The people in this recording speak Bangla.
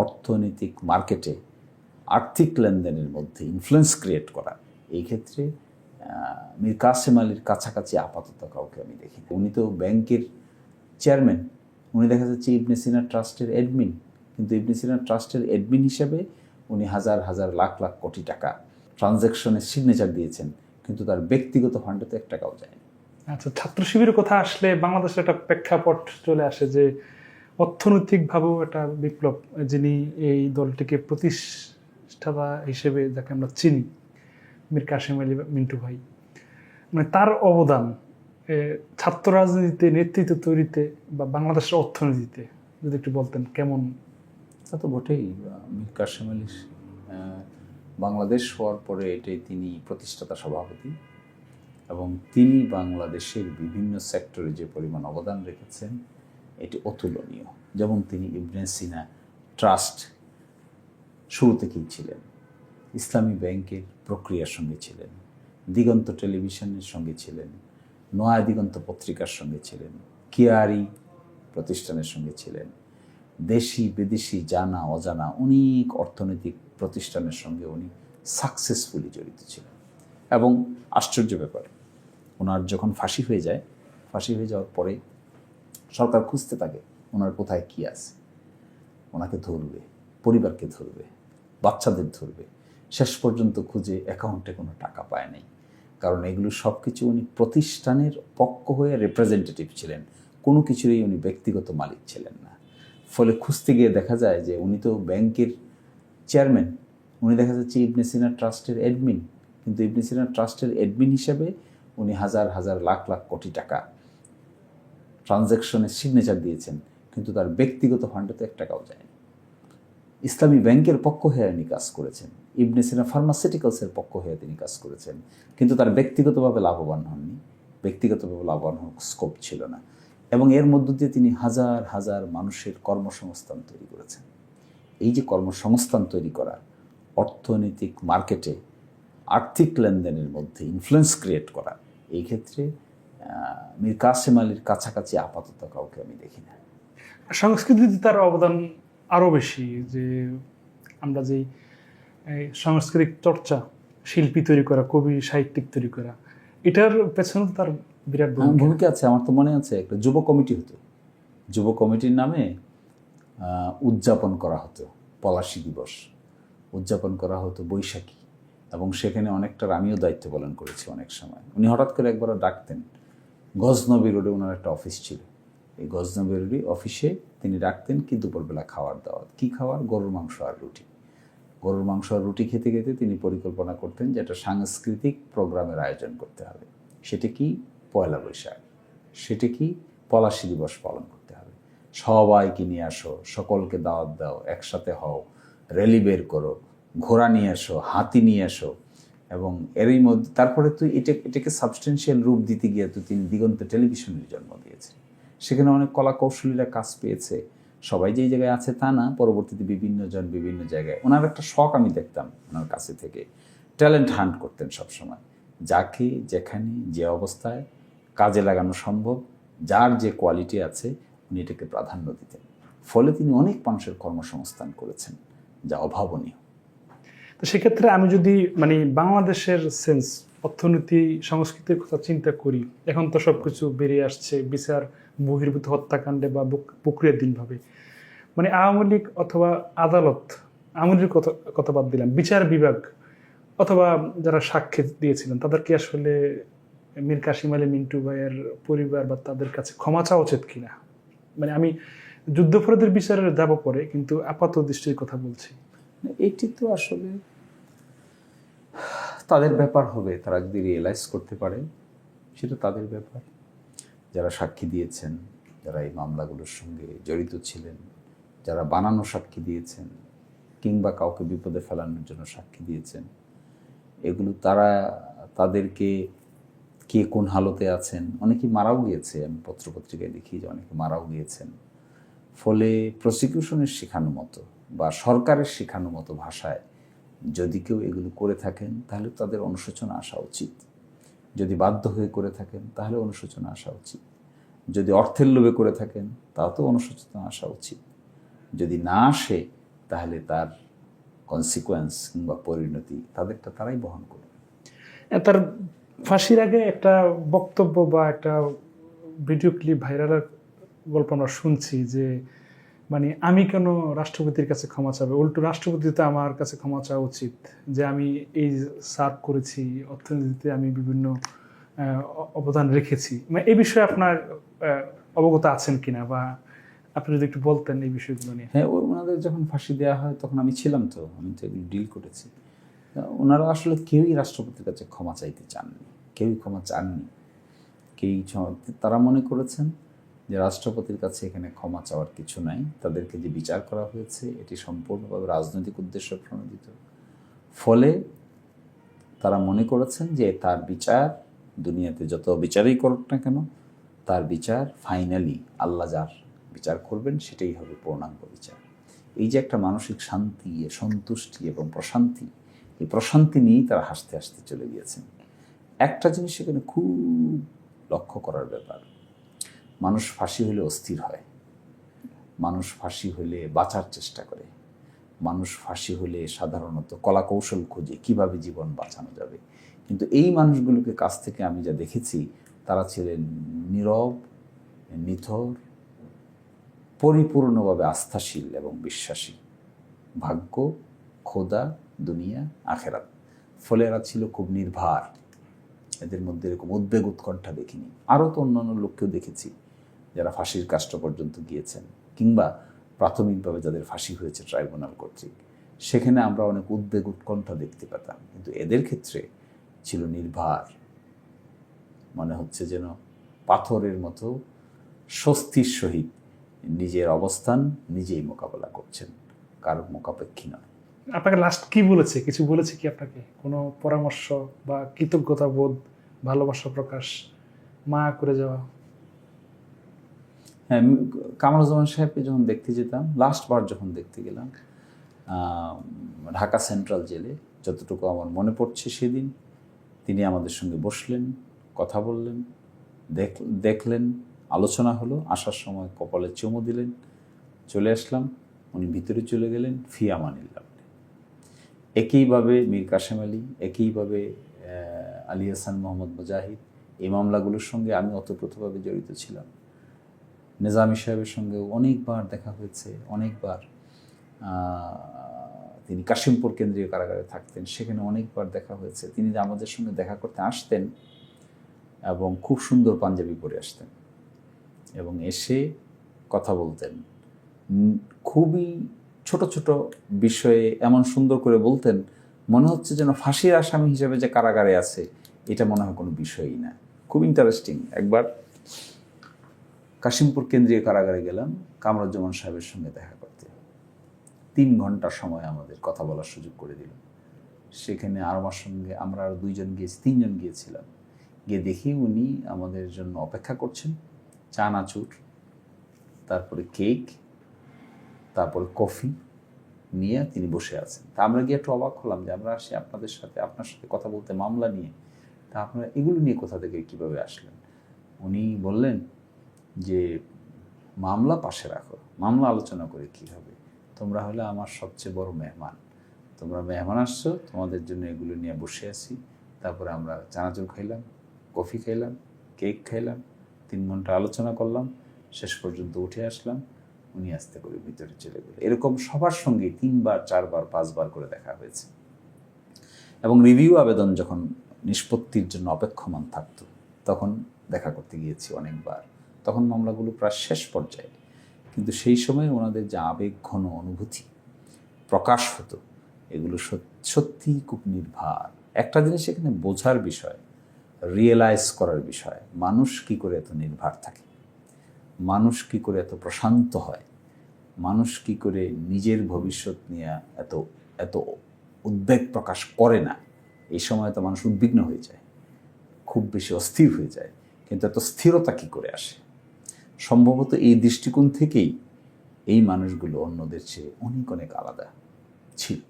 অর্থনৈতিক মার্কেটে আর্থিক লেনদেনের মধ্যে ইনফ্লুয়েন্স ক্রিয়েট করা, এই ক্ষেত্রে মীর কাসেম আলীর কাছাকাছি আপাতত কাউকে আমি দেখি না। উনি তো ব্যাংকের চেয়ারম্যান, উনি দেখা যাচ্ছে ইবনে সিনা ট্রাস্টের অ্যাডমিন, কিন্তু ইবনে সিনা ট্রাস্টের অ্যাডমিন হিসেবে উনি হাজার হাজার লাখ লাখ কোটি টাকা ট্রানজ্যাকশনের সিগনেচার দিয়েছেন, কিন্তু তার ব্যক্তিগত ফান্ডে তো 1 টাকাও যায়নি। আচ্ছা, ছাত্র শিবিরের কথা আসলে বাংলাদেশের একটা প্রেক্ষাপট চলে আসে যে অর্থনৈতিকভাবেও একটা বিপ্লব, যিনি এই দলটিকে প্রতিষ্ঠাতা হিসেবে যাকে আমরা চিনি, মীর কাসেম আলী মিন্টু ভাই, মানে তার অবদান ছাত্র রাজনীতিতে, নেতৃত্ব তৈরিতে বা বাংলাদেশের অর্থনীতিতে যদি একটু বলতেন কেমন। তা তো বটেই, মীর কাসেম আলী বাংলাদেশ হওয়ার পরে এটাই তিনি প্রতিষ্ঠাতা সভাপতি, এবং তিনি বাংলাদেশের বিভিন্ন সেক্টরে যে পরিমাণ অবদান রেখেছেন এটি অতুলনীয়। যেমন তিনি ইবনে সিনা ট্রাস্ট শুরু থেকেই ছিলেন, ইসলামী ব্যাংকের প্রক্রিয়ার সঙ্গে ছিলেন, দিগন্ত টেলিভিশনের সঙ্গে ছিলেন, নয়া দিগন্ত পত্রিকার সঙ্গে ছিলেন, কিয়ারি প্রতিষ্ঠানের সঙ্গে ছিলেন, দেশি বিদেশি জানা অজানা অনেক অর্থনৈতিক প্রতিষ্ঠানের সঙ্গে উনি সাকসেসফুলি জড়িত ছিলেন। এবং আশ্চর্য ব্যাপার, ওনার যখন ফাঁসি হয়ে যাওয়ার পরে সরকার খুঁজতে থাকে ওনার কোথায় কী আছে, ওনাকে ধরবে, পরিবারকে ধরবে, বাচ্চাদের ধরবে, শেষ পর্যন্ত খুঁজে অ্যাকাউন্টে কোনো টাকা পায় নাই, কারণ এগুলো সব কিছু উনি প্রতিষ্ঠানের পক্ষ হয়ে রিপ্রেজেন্টেটিভ ছিলেন, কোনো কিছুরই উনি ব্যক্তিগত মালিক ছিলেন না। ফলে খুঁজতে গিয়ে দেখা যায় যে উনি তো ব্যাংকের চেয়ারম্যান, উনি দেখা যাচ্ছে ইবনে সিনা ট্রাস্টের অ্যাডমিন, কিন্তু ইবনে সিনা ট্রাস্টের অ্যাডমিন হিসেবে উনি হাজার হাজার লাখ লাখ কোটি টাকা ট্রানজ্যাকশনের সিগনেচার দিয়েছেন, কিন্তু তার ব্যক্তিগত ফান্ডে তো 1 টাকাও যায়নি। ইসলামী ব্যাংকের পক্ষ হয়ে তিনি কাজ করেছেন, ইবনে সিনা ফার্মাসিউটিক্যালসের পক্ষ হয়ে তিনি কাজ করেছেন, কিন্তু তার ব্যক্তিগতভাবে লাভবান হননি, ব্যক্তিগতভাবে লাভবান হওয়ার স্কোপ ছিল না। এবং এর মধ্য দিয়ে তিনি হাজার হাজার মানুষের কর্মসংস্থান তৈরি করেছেন। এই যে কর্মসংস্থান তৈরি করা, অর্থনৈতিক মার্কেটে আর্থিক লেনদেনের মধ্যে ইনফ্লুয়েন্স ক্রিয়েট করা, এই ক্ষেত্রে মীর কাসেম আলীর কাছাকাছি আপাতত কাউকে আমি দেখি না। সংস্কৃতিতে তার অবদান আরও বেশি, যে আমরা যেই সাংস্কৃতিক চর্চা, শিল্পী তৈরি করা, কবি সাহিত্যিক তৈরি করা, এটার পেছনে তার বিরাট ভূমিকা আছে। আমার তো মনে আছে একটা যুব কমিটি হতো, যুব কমিটির নামে উদযাপন করা হতো, পলাশী দিবস উদযাপন করা হতো, বৈশাখী, এবং সেখানে অনেকটার আমিও দায়িত্ব পালন করেছি অনেক সময়। উনি হঠাৎ করে একবার ডাকতেন, গজনবী রোডে ওনার একটা অফিস ছিল, এই গজনবী রোডে অফিসে তিনি ডাকতেন কি দুপুরবেলা খাওয়ার দাওয়াত, কী খাওয়ার, গরুর মাংস আর রুটি। গরুর মাংস আর রুটি খেতে খেতে তিনি পরিকল্পনা করতেন যে একটা সাংস্কৃতিক প্রোগ্রামের আয়োজন করতে হবে। সেটা কি পয়লা বৈশাখ, সেটা কি পলাশী দিবস পালন করতে হবে, সবাইকে নিয়ে আসো, সকলকে দাওয়াত দাও, একসাথে হও, র্যালি বের করো, ঘোড়া নিয়ে আসো, হাতি নিয়ে আসো। এবং এরই মধ্যে তারপরে তুই এটাকে সাবস্টেন্সিয়াল রূপ দিতে গিয়ে তো তিনি দিগন্ত টেলিভিশনের জন্ম দিয়েছেন। সেখানে অনেক কলা কৌশলীরা কাজ পেয়েছে, সবাই যেই জায়গায় আছে তা না, পরবর্তীতে বিভিন্ন জন বিভিন্ন জায়গায়। ওনার একটা শখ আমি দেখতাম ওনার কাছে থেকে, ট্যালেন্ট হান্ট করতেন সবসময়, যাকে যেখানে যে অবস্থায় কাজে লাগানো সম্ভব, যার যে কোয়ালিটি আছে উনি এটাকে প্রাধান্য দিতেন। ফলে তিনি অনেক মানুষের কর্মসংস্থান করেছেন, যা অভাবনীয়। তো সেক্ষেত্রে আমি যদি মানে বাংলাদেশের সেন্স, অর্থনীতি, সংস্কৃতির কথা চিন্তা করি, এখন তো সব কিছু বেরিয়ে আসছে বিচার বহির্ভূত হত্যাকাণ্ডে বা প্রক্রিয়াধীনভাবে, মানে আওয়ামী লীগ অথবা আদালত, আওয়ামী লীগের কথা বাদ দিলাম, বিচার বিভাগ অথবা যারা সাক্ষী দিয়েছিলেন তাদেরকে আসলে মীর কাসেম আলী মিন্টু ভাইয়ের পরিবার বা তাদের কাছে ক্ষমা চাওয়া উচিত কিনা? মানে আমি যুদ্ধাপরাধের বিচারের যাব পরে, কিন্তু আপাত দৃষ্টির কথা বলছি। এটি তো আসলে তাদের ব্যাপার হবে, তারা যদি রিয়েলাইজ করতে পারে সেটা তাদের ব্যাপার। যারা সাক্ষী দিয়েছেন, যারা এই মামলাগুলোর সঙ্গে জড়িত ছিলেন, যারা বানানো সাক্ষী দিয়েছেন কিংবা কাউকে বিপদে ফেলানোর জন্য সাক্ষী দিয়েছেন, এগুলো তাদেরকে কে কোন হালতে আছেন, অনেকে মারাও গিয়েছে, আমি পত্রপত্রিকায় দেখি যে অনেকে মারাও গিয়েছেন। ফলে প্রসিকিউশনের শেখানো মতো বা সরকারের শেখানো মতো ভাষায় যদি কেউ এগুলো করে থাকেন তাহলে তাদের অনুশোচনা আসা উচিত। যদি বাধ্য হয়ে করে থাকেন তাহলে অনুশোচনা আসা উচিত। যদি অর্থের লোভে করে থাকেন তাও তো অনুশোচনা আসা উচিত। যদি না আসে তাহলে তার কনসিকোয়েন্স কিংবা পরিণতি তাদেরটা তারাই বহন করবে। তার ফাঁসির আগে একটা বক্তব্য বা একটা ভিডিও ক্লিপ ভাইরালের গল্প আমরা শুনছি যে মানে আমি কেন রাষ্ট্রপতির কাছে ক্ষমা চাবে, উল্টো রাষ্ট্রপতি তো আমার কাছে ক্ষমা চাওয়া উচিত, যে আমি এই সার্ভ করেছি, অর্থনীতিতে আমি বিভিন্ন অবদান রেখেছি। মানে এই বিষয়ে আপনার অবগত আছেন কিনা, বা আপনি যদি একটু বলতেন এই বিষয়গুলো নিয়ে। হ্যাঁ, ওনাদের যখন ফাঁসি দেওয়া হয় তখন আমি ছিলাম, তো আমি তো এগুলো ডিল করেছি। ওনারা আসলে কেউই রাষ্ট্রপতির কাছে ক্ষমা চাইতে চাননি, কেউই ক্ষমা চাননি, তারা মনে করেছেন যে রাষ্ট্রপতির কাছে এখানে ক্ষমা চাওয়ার কিছু নাই। তাদেরকে যে বিচার করা হয়েছে এটি সম্পূর্ণভাবে রাজনৈতিক উদ্দেশ্য প্রণোদিত। ফলে তারা মনে করেছেন যে তার বিচার দুনিয়াতে যত বিচারই করুক না কেন, তার বিচার ফাইনালি আল্লাহ যার বিচার করবেন সেটাই হবে পূর্ণাঙ্গ বিচার। এই যে একটা মানসিক শান্তি, সন্তুষ্টি এবং প্রশান্তি, এই প্রশান্তি নিয়েই তারা হাসতে হাসতে চলে গিয়েছেন। একটা জিনিস এখানে খুব লক্ষ্য করার ব্যাপার, মানুষ ফাঁসি হলে অস্থির হয়, মানুষ ফাঁসি হলে বাঁচার চেষ্টা করে, মানুষ ফাঁসি হলে সাধারণত কলাকৌশল খোঁজে কীভাবে জীবন বাঁচানো যাবে। কিন্তু এই মানুষগুলোকে কাছ থেকে আমি যা দেখেছি, তারা ছিলেন নীরব, নিথর, পরিপূর্ণভাবে আস্থাশীল এবং বিশ্বাসী। ভাগ্য, খোদা, দুনিয়া, আখেরাত, ফলে এরা ছিল খুব নির্ভার। এদের মধ্যে এরকম উদ্বেগ উৎকণ্ঠা দেখিনি। আরও তো অন্যান্য লোককেও দেখেছি যারা ফাঁসির কাষ্ট পর্যন্ত গিয়েছেন, কিংবা প্রাথমিকভাবে যাদের ফাঁসি হয়েছে ট্রাইব্যুনাল কর্তৃক, সেখানে আমরা অনেক উদ্বেগ উৎকণ্ঠা দেখতে পেতাম। কিন্তু এদের ক্ষেত্রে ছিল নির্ভার, মনে হচ্ছে যেন পাথরের মতো স্বস্তির সহিত নিজের অবস্থান নিজেই মোকাবেলা করছেন, কারোর মোকাপেক্ষী নয়। আপনাকে লাস্ট কি বলেছে, কিছু বলেছে কি আপনাকে, কোনো পরামর্শ বা কৃতজ্ঞতা বোধ, ভালোবাসা প্রকাশ, মায়া করে যাওয়া? হ্যাঁ, কামরুজ্জামান সাহেবকে যখন দেখতে যেতাম, লাস্টবার যখন দেখতে গেলাম ঢাকা সেন্ট্রাল জেলে, যতটুকু আমার মনে পড়ছে সেদিন তিনি আমাদের সঙ্গে বসলেন, কথা বললেন, দেখলেন, আলোচনা হলো, আসার সময় কপালে চুমু দিলেন, চলে আসলাম, উনি ভিতরে চলে গেলেন, ফি আমানিল্লাহ। একইভাবে মীর কাসেম আলী, একইভাবে আলী হাসান মোহাম্মদ মুজাহিদ, এই মামলাগুলোর সঙ্গে আমি ওতপ্রোতভাবে জড়িত ছিলাম। নিজামী সাহেবের সঙ্গেও অনেকবার দেখা হয়েছে, অনেকবার তিনি কাশিমপুর কেন্দ্রীয় কারাগারে থাকতেন, সেখানে অনেকবার দেখা হয়েছে। তিনি আমাদের সঙ্গে দেখা করতে আসতেন এবং খুব সুন্দর পাঞ্জাবি পরে আসতেন এবং এসে কথা বলতেন। খুবই ছোট ছোট বিষয়ে এমন সুন্দর করে বলতেন, মনে হচ্ছে যেন ফাঁসির আসামি হিসেবে যে কারাগারে আছে এটা মনে হয় কোনো বিষয়ই না। খুব ইন্টারেস্টিং। একবার কাশিমপুর কেন্দ্রীয় কারাগারে গেলাম কামরুজ্জামান সাহেবের সঙ্গে দেখা করতে। 3 ঘন্টা সময় আমাদের কথা বলার সুযোগ করে দিল। সেখানে আমার সঙ্গে আমরা আরও 2 জন গিয়েছি, 3 জন গিয়েছিলাম। গিয়ে দেখি উনি আমাদের জন্য অপেক্ষা করছেন, চানাচুর, তারপরে কেক, তারপরে কফি নিয়ে তিনি বসে আছেন। তা আমরা গিয়ে একটু অবাক হলাম যে আমরা আসি আপনার সাথে কথা বলতে মামলা নিয়ে, তা আপনারা এগুলো নিয়ে কোথা থেকে কীভাবে আসলেন? উনি বললেন যে মামলা পাশে রাখো, মামলা আলোচনা করে কী হবে, তোমরা হলে আমার সবচেয়ে বড় মেহমান, তোমরা মেহমান আসছো, তোমাদের জন্য এগুলো নিয়ে বসে আছি। তারপরে আমরা চানাচুর খাইলাম, কফি খাইলাম, কেক খাইলাম, 3 ঘন্টা আলোচনা করলাম, শেষ পর্যন্ত উঠে আসলাম, উনি আস্তে করে ভিতরে চলে গেল। এরকম সবার সঙ্গে 3 বার 4 বার 5 বার করে দেখা হয়েছে। এবং রিভিউ আবেদন যখন নিষ্পত্তির জন্য অপেক্ষমান থাকতো তখন দেখা করতে গিয়েছি অনেকবার। তখন মামলাগুলো প্রায় শেষ পর্যায়ে, কিন্তু সেই সময় ওনাদের যে আবেগ ঘন অনুভূতি প্রকাশ হতো, এগুলো সত্যিই খুব নির্ভার। একটা জিনিস এখানে বোঝার বিষয়, রিয়েলাইজ করার বিষয়, মানুষ কি করে এত নির্ভার থাকে, মানুষ কি করে এত প্রশান্ত হয়, মানুষ কি করে নিজের ভবিষ্যৎ নিয়ে এত এত উদ্বেগ প্রকাশ করে না। এই সময় তো মানুষ উদ্বিগ্ন হয়ে যায়, খুব বেশি অস্থির হয়ে যায়, কিন্তু এত স্থিরতা কী করে আসে? সম্ভবত এই দৃষ্টিকোণ থেকেই এই মানুষগুলো অন্যদের চেয়ে অনেক অনেক আলাদা ছিল।